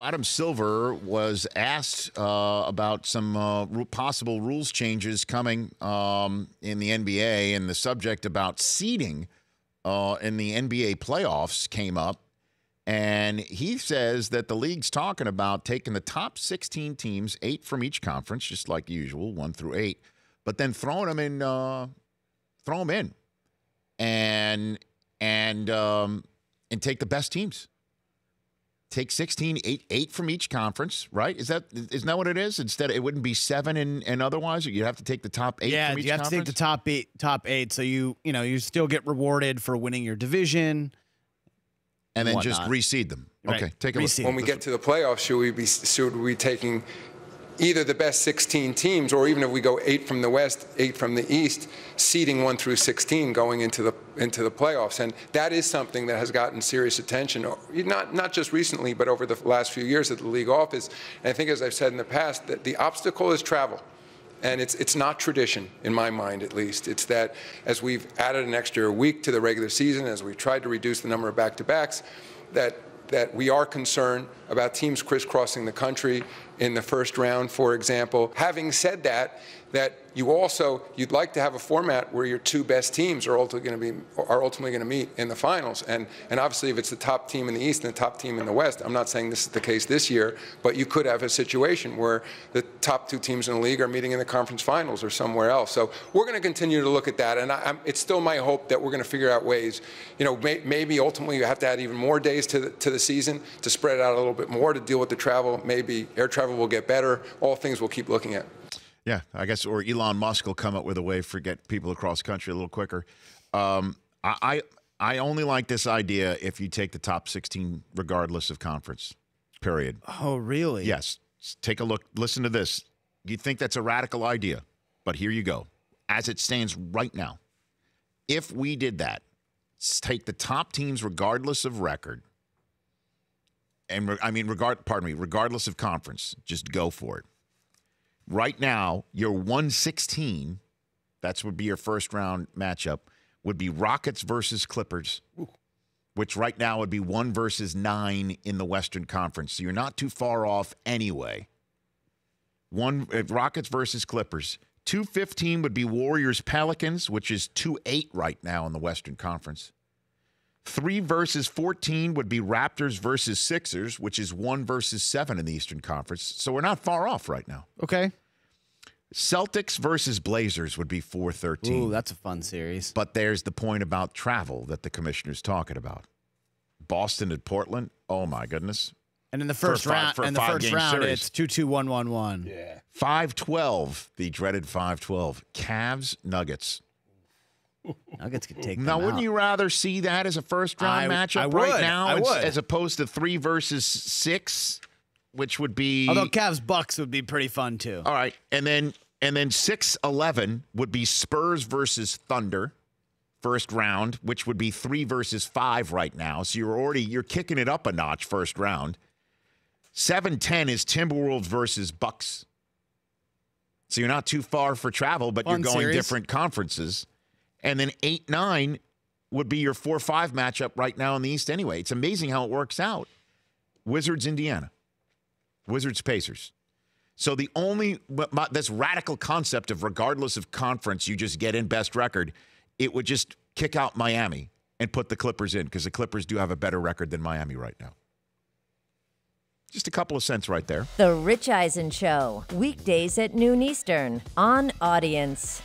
Adam Silver was asked about some possible rules changes coming in the NBA, and the subject about seeding in the NBA playoffs came up. And he says that the league's talking about taking the top 16 teams, 8 from each conference, just like usual, 1 through 8, but then throwing them in, and take the best teams. Take 16, 8 from each conference, right? Isn't that what it is? Instead, it wouldn't be 7 and otherwise, or you'd have to take the top 8 from each conference? Yeah, you have to take the top eight, so you still get rewarded for winning your division. And then just reseed them. Right. Okay, take a look. When we get to the playoffs, should we be taking either the best 16 teams, or even if we go 8 from the West, 8 from the East, seeding 1 through 16 going into the playoffs? And that is something that has gotten serious attention, not just recently, but over the last few years at the league office. And I think, as I've said in the past, that the obstacle is travel. And it's not tradition, in my mind at least. It's that as we've added an extra week to the regular season, as we've tried to reduce the number of back-to-backs, that we are concerned about teams crisscrossing the country in the first round, for example. Having said that you'd like to have a format where your 2 best teams are ultimately going to meet in the finals. And obviously, if it's the top team in the East and the top team in the West, I'm not saying this is the case this year, but you could have a situation where the top 2 teams in the league are meeting in the conference finals or somewhere else. So we're going to continue to look at that, and it's still my hope that we're going to figure out ways. Maybe ultimately you have to add even more days to the season to spread it out a little bit more to deal with the travel. Maybe air travel will get better. All things we'll keep looking at. Yeah, I guess, or Elon Musk will come up with a way to get people across country a little quicker. I only like this idea if you take the top 16 regardless of conference, period. Oh, really? Yes. Take a look. Listen to this. You think that's a radical idea, but here you go. As it stands right now, if we did that, take the top teams regardless of record, and regardless of conference, just go for it. Right now, your 116, that would be your first round matchup, would be Rockets versus Clippers, which right now would be 1 versus 9 in the Western Conference. So you're not too far off anyway. Rockets versus Clippers. 215 would be Warriors Pelicans, which is 2-8 right now in the Western Conference. 3 versus 14 would be Raptors versus Sixers, which is 1 versus 7 in the Eastern Conference. So we're not far off right now. Okay. Celtics versus Blazers would be 4-13. Ooh, that's a fun series. But there's the point about travel that the commissioner's talking about. Boston and Portland, oh my goodness. And in the first round, it's 2-2-1-1-1. Yeah. 5-12, the dreaded 5-12. Cavs, Nuggets. Nuggets could take them Now, wouldn't out. you rather see that as a first-round matchup right now as opposed to 3 versus 6, which would be... Although Cavs-Bucks would be pretty fun, too. All right, and then 6-11 would be Spurs versus Thunder, first round, which would be 3 versus 5 right now. So you're kicking it up a notch first round. 7-10 is Timberwolves versus Bucks. So you're not too far for travel, but you're going different conferences. And then 8-9 would be your 4-5 matchup right now in the East anyway. It's amazing how it works out. Wizards, Indiana. Wizards, Pacers. So this radical concept of regardless of conference, you just get in best record, it would just kick out Miami and put the Clippers in, because the Clippers do have a better record than Miami right now. Just a couple of cents right there. The Rich Eisen Show, weekdays at noon Eastern on Audience.